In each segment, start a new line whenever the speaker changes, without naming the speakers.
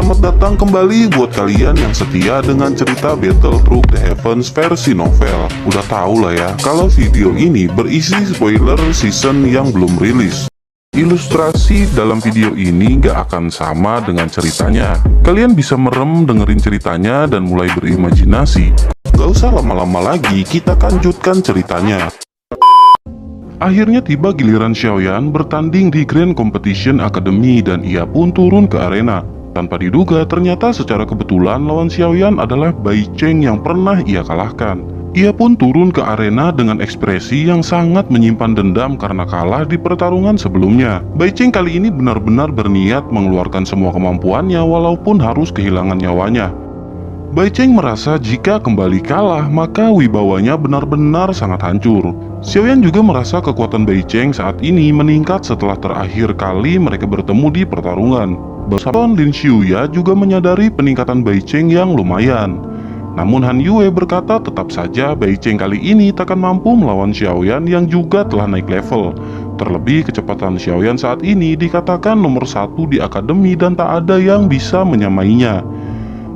Selamat datang kembali buat kalian yang setia dengan cerita Battle Through the Heavens versi novel. Udah tau lah ya, kalau video ini berisi spoiler season yang belum rilis. Ilustrasi dalam video ini gak akan sama dengan ceritanya. Kalian bisa merem dengerin ceritanya dan mulai berimajinasi. Gak usah lama-lama lagi, kita lanjutkan ceritanya. Akhirnya tiba giliran Xiaoyan bertanding di Grand Competition Academy dan ia pun turun ke arena. Tanpa diduga, ternyata secara kebetulan lawan Xiaoyan adalah Bai Cheng yang pernah ia kalahkan. Ia pun turun ke arena dengan ekspresi yang sangat menyimpan dendam karena kalah di pertarungan sebelumnya. Bai Cheng kali ini benar-benar berniat mengeluarkan semua kemampuannya walaupun harus kehilangan nyawanya. Bai Cheng merasa jika kembali kalah maka wibawanya benar-benar sangat hancur. Xiaoyan juga merasa kekuatan Bai Cheng saat ini meningkat setelah terakhir kali mereka bertemu di pertarungan. Bahkan Lin Xiuya juga menyadari peningkatan Bai Cheng yang lumayan. Namun Han Yue berkata tetap saja Bai Cheng kali ini takkan mampu melawan Xiaoyan yang juga telah naik level. Terlebih kecepatan Xiaoyan saat ini dikatakan nomor 1 di akademi dan tak ada yang bisa menyamainya.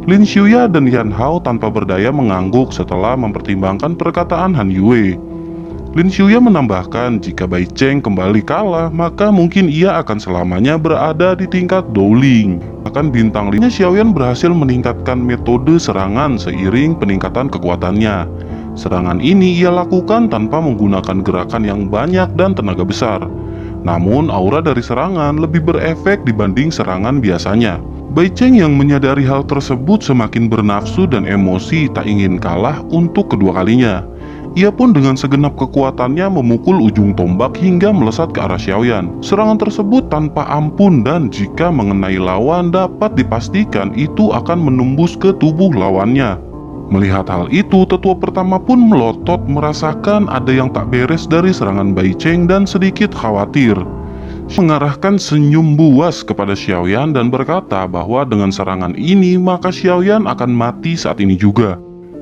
Lin Xiuya dan Yan Hao tanpa berdaya mengangguk setelah mempertimbangkan perkataan Han Yue. Lin Xiuya menambahkan jika Bai Cheng kembali kalah maka mungkin ia akan selamanya berada di tingkat Dowling. Bahkan bintang 5 Xiaoyan berhasil meningkatkan metode serangan seiring peningkatan kekuatannya. Serangan ini ia lakukan tanpa menggunakan gerakan yang banyak dan tenaga besar. Namun aura dari serangan lebih berefek dibanding serangan biasanya. Bai Cheng yang menyadari hal tersebut semakin bernafsu dan emosi tak ingin kalah untuk kedua kalinya. Ia pun dengan segenap kekuatannya memukul ujung tombak hingga melesat ke arah Xiaoyan. Serangan tersebut tanpa ampun dan jika mengenai lawan dapat dipastikan itu akan menembus ke tubuh lawannya. Melihat hal itu, tetua pertama pun melotot merasakan ada yang tak beres dari serangan Bai Cheng dan sedikit khawatir. Mengarahkan senyum buas kepada Xiaoyan dan berkata bahwa dengan serangan ini maka Xiaoyan akan mati saat ini juga.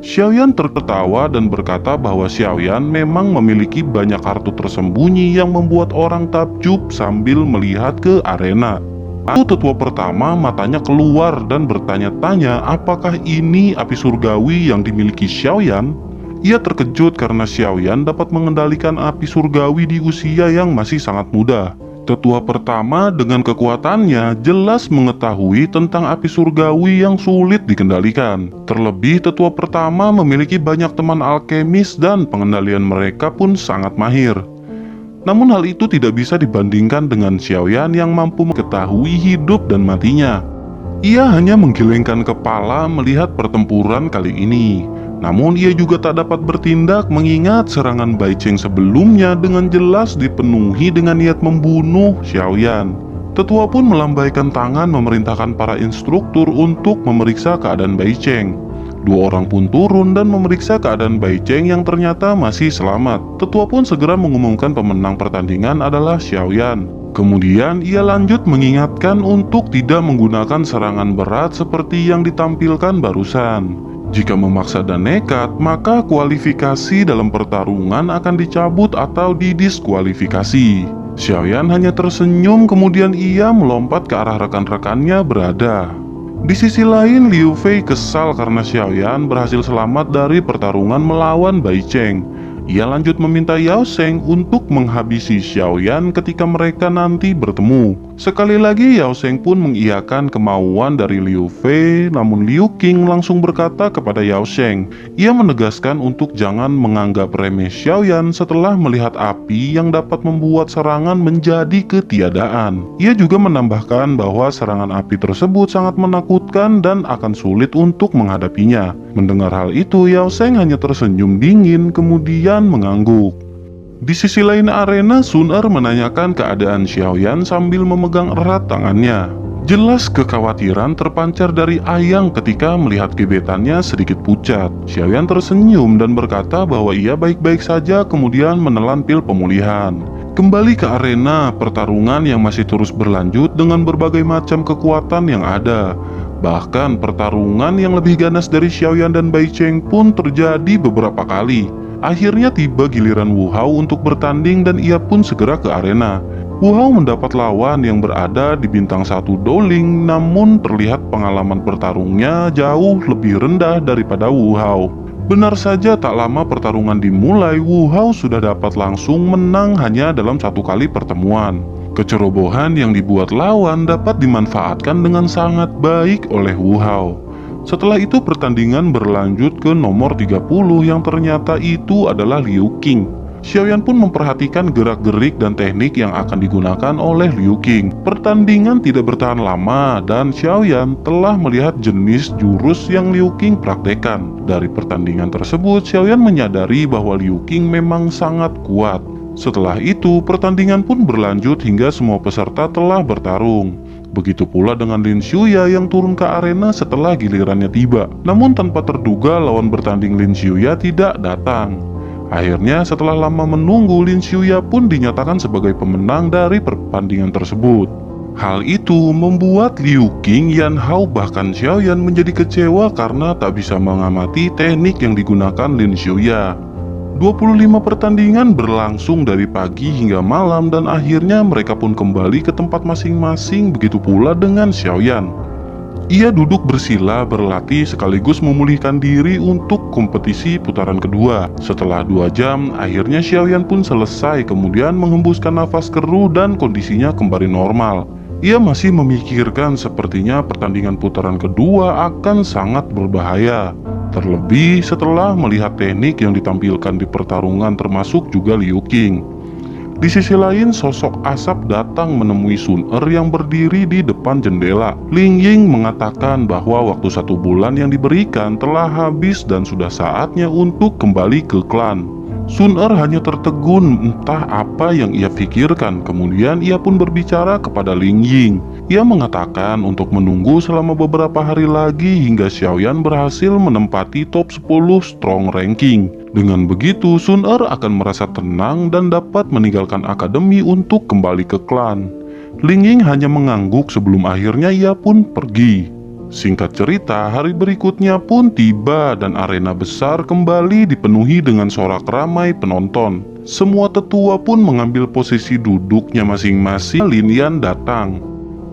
Xiaoyan tertawa dan berkata bahwa Xiaoyan memang memiliki banyak kartu tersembunyi yang membuat orang takjub sambil melihat ke arena. Lalu tetua pertama matanya keluar dan bertanya-tanya apakah ini api surgawi yang dimiliki Xiaoyan. Ia terkejut karena Xiaoyan dapat mengendalikan api surgawi di usia yang masih sangat muda. Tetua pertama dengan kekuatannya jelas mengetahui tentang api surgawi yang sulit dikendalikan. Terlebih tetua pertama memiliki banyak teman alkemis dan pengendalian mereka pun sangat mahir. Namun hal itu tidak bisa dibandingkan dengan Xiaoyan yang mampu mengetahui hidup dan matinya. Ia hanya menggelengkan kepala melihat pertempuran kali ini. Namun ia juga tak dapat bertindak mengingat serangan Bai Cheng sebelumnya dengan jelas dipenuhi dengan niat membunuh Xiaoyan. Tetua pun melambaikan tangan memerintahkan para instruktur untuk memeriksa keadaan Bai Cheng. Dua orang pun turun dan memeriksa keadaan Bai Cheng yang ternyata masih selamat. Tetua pun segera mengumumkan pemenang pertandingan adalah Xiaoyan. Kemudian ia lanjut mengingatkan untuk tidak menggunakan serangan berat seperti yang ditampilkan barusan. Jika memaksa dan nekat, maka kualifikasi dalam pertarungan akan dicabut atau didiskualifikasi. Xiaoyan hanya tersenyum kemudian ia melompat ke arah rekan-rekannya berada. Di sisi lain, Liu Fei kesal karena Xiaoyan berhasil selamat dari pertarungan melawan Bai Cheng. Ia lanjut meminta Yao Sheng untuk menghabisi Xiaoyan ketika mereka nanti bertemu. Sekali lagi Yao Sheng pun mengiyakan kemauan dari Liu Fei, namun Liu Qing langsung berkata kepada Yao Sheng. Ia menegaskan untuk jangan menganggap remeh Xiaoyan setelah melihat api yang dapat membuat serangan menjadi ketiadaan. Ia juga menambahkan bahwa serangan api tersebut sangat menakutkan dan akan sulit untuk menghadapinya. Mendengar hal itu, Yao Sheng hanya tersenyum dingin kemudian mengangguk. Di sisi lain arena, Sun Er menanyakan keadaan Xiaoyan sambil memegang erat tangannya. Jelas kekhawatiran terpancar dari Ayang ketika melihat gebetannya sedikit pucat. Xiaoyan tersenyum dan berkata bahwa ia baik-baik saja kemudian menelan pil pemulihan. Kembali ke arena, pertarungan yang masih terus berlanjut dengan berbagai macam kekuatan yang ada. Bahkan pertarungan yang lebih ganas dari Xiaoyan dan Bai Cheng pun terjadi beberapa kali. Akhirnya tiba giliran Wu Hao untuk bertanding dan ia pun segera ke arena. Wu Hao mendapat lawan yang berada di bintang 1 Douling, namun terlihat pengalaman bertarungnya jauh lebih rendah daripada Wu Hao. Benar saja tak lama pertarungan dimulai, Wu Hao sudah dapat langsung menang hanya dalam 1 kali pertemuan. Kecerobohan yang dibuat lawan dapat dimanfaatkan dengan sangat baik oleh Wu Hao. Setelah itu pertandingan berlanjut ke nomor 30 yang ternyata itu adalah Liu Qing. Xiaoyan pun memperhatikan gerak-gerik dan teknik yang akan digunakan oleh Liu Qing. Pertandingan tidak bertahan lama dan Xiaoyan telah melihat jenis jurus yang Liu Qing praktekkan. Dari pertandingan tersebut, Xiaoyan menyadari bahwa Liu Qing memang sangat kuat. Setelah itu, pertandingan pun berlanjut hingga semua peserta telah bertarung. Begitu pula dengan Lin Xiuya yang turun ke arena setelah gilirannya tiba. Namun tanpa terduga lawan bertanding Lin Xiuya tidak datang. Akhirnya setelah lama menunggu, Lin Xiuya pun dinyatakan sebagai pemenang dari pertandingan tersebut. Hal itu membuat Liu Qing, Yan Hao bahkan Xiaoyan menjadi kecewa karena tak bisa mengamati teknik yang digunakan Lin Xiuya. 25 pertandingan berlangsung dari pagi hingga malam dan akhirnya mereka pun kembali ke tempat masing-masing, begitu pula dengan Xiaoyan. Ia duduk bersila berlatih sekaligus memulihkan diri untuk kompetisi putaran kedua. Setelah 2 jam, akhirnya Xiaoyan pun selesai kemudian menghembuskan nafas keruh dan kondisinya kembali normal. Ia masih memikirkan sepertinya pertandingan putaran kedua akan sangat berbahaya. Terlebih setelah melihat teknik yang ditampilkan di pertarungan termasuk juga Liu Qing. Di sisi lain, sosok asap datang menemui Sun Er yang berdiri di depan jendela. Ling Ying mengatakan bahwa waktu 1 bulan yang diberikan telah habis dan sudah saatnya untuk kembali ke klan. Sun Er hanya tertegun, entah apa yang ia pikirkan. Kemudian ia pun berbicara kepada Ling Ying. Ia mengatakan untuk menunggu selama beberapa hari lagi hingga Xiaoyan berhasil menempati top 10 strong ranking. Dengan begitu, Sun Er akan merasa tenang dan dapat meninggalkan akademi untuk kembali ke klan. Ling Ying hanya mengangguk sebelum akhirnya ia pun pergi. Singkat cerita, hari berikutnya pun tiba dan arena besar kembali dipenuhi dengan sorak ramai penonton. Semua tetua pun mengambil posisi duduknya masing-masing. Lin Yan datang.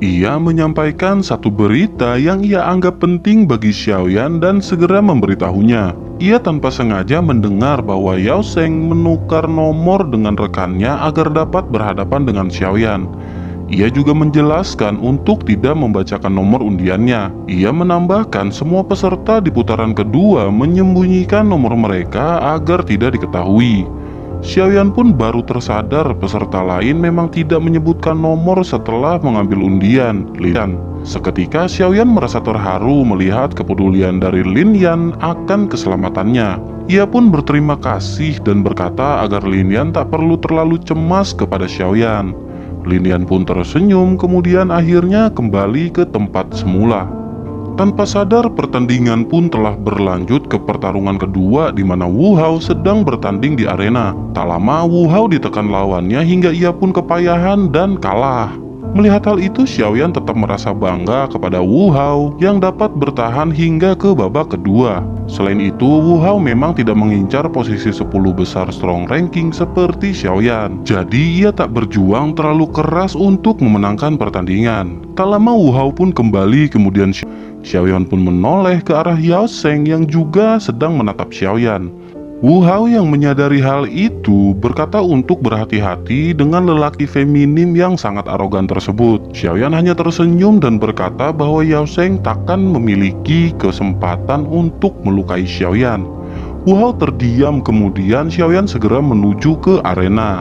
Ia menyampaikan satu berita yang ia anggap penting bagi Xiaoyan dan segera memberitahunya. Ia tanpa sengaja mendengar bahwa Yao Sheng menukar nomor dengan rekannya agar dapat berhadapan dengan Xiaoyan. Ia juga menjelaskan untuk tidak membacakan nomor undiannya. Ia menambahkan semua peserta di putaran kedua menyembunyikan nomor mereka agar tidak diketahui. Xiaoyan pun baru tersadar peserta lain memang tidak menyebutkan nomor setelah mengambil undian. Seketika Xiaoyan merasa terharu melihat kepedulian dari Lin Yan akan keselamatannya. Ia pun berterima kasih dan berkata agar Lin Yan tak perlu terlalu cemas kepada Xiaoyan. Lin Yan pun tersenyum kemudian akhirnya kembali ke tempat semula. Tanpa sadar pertandingan pun telah berlanjut ke pertarungan kedua di mana Wu Hao sedang bertanding di arena. Tak lama Wu Hao ditekan lawannya hingga ia pun kepayahan dan kalah. Melihat hal itu, Xiaoyan tetap merasa bangga kepada Wu Hao yang dapat bertahan hingga ke babak kedua. Selain itu, Wu Hao memang tidak mengincar posisi 10 besar strong ranking seperti Xiaoyan. Jadi ia tak berjuang terlalu keras untuk memenangkan pertandingan. Tak lama Wu Hao pun kembali, kemudian Xiaoyan pun menoleh ke arah Yao Sheng yang juga sedang menatap Xiaoyan. Wu Hao yang menyadari hal itu berkata untuk berhati-hati dengan lelaki feminim yang sangat arogan tersebut. Xiaoyan hanya tersenyum dan berkata bahwa Yao Sheng takkan memiliki kesempatan untuk melukai Xiaoyan. Wu Hao terdiam, kemudian Xiaoyan segera menuju ke arena.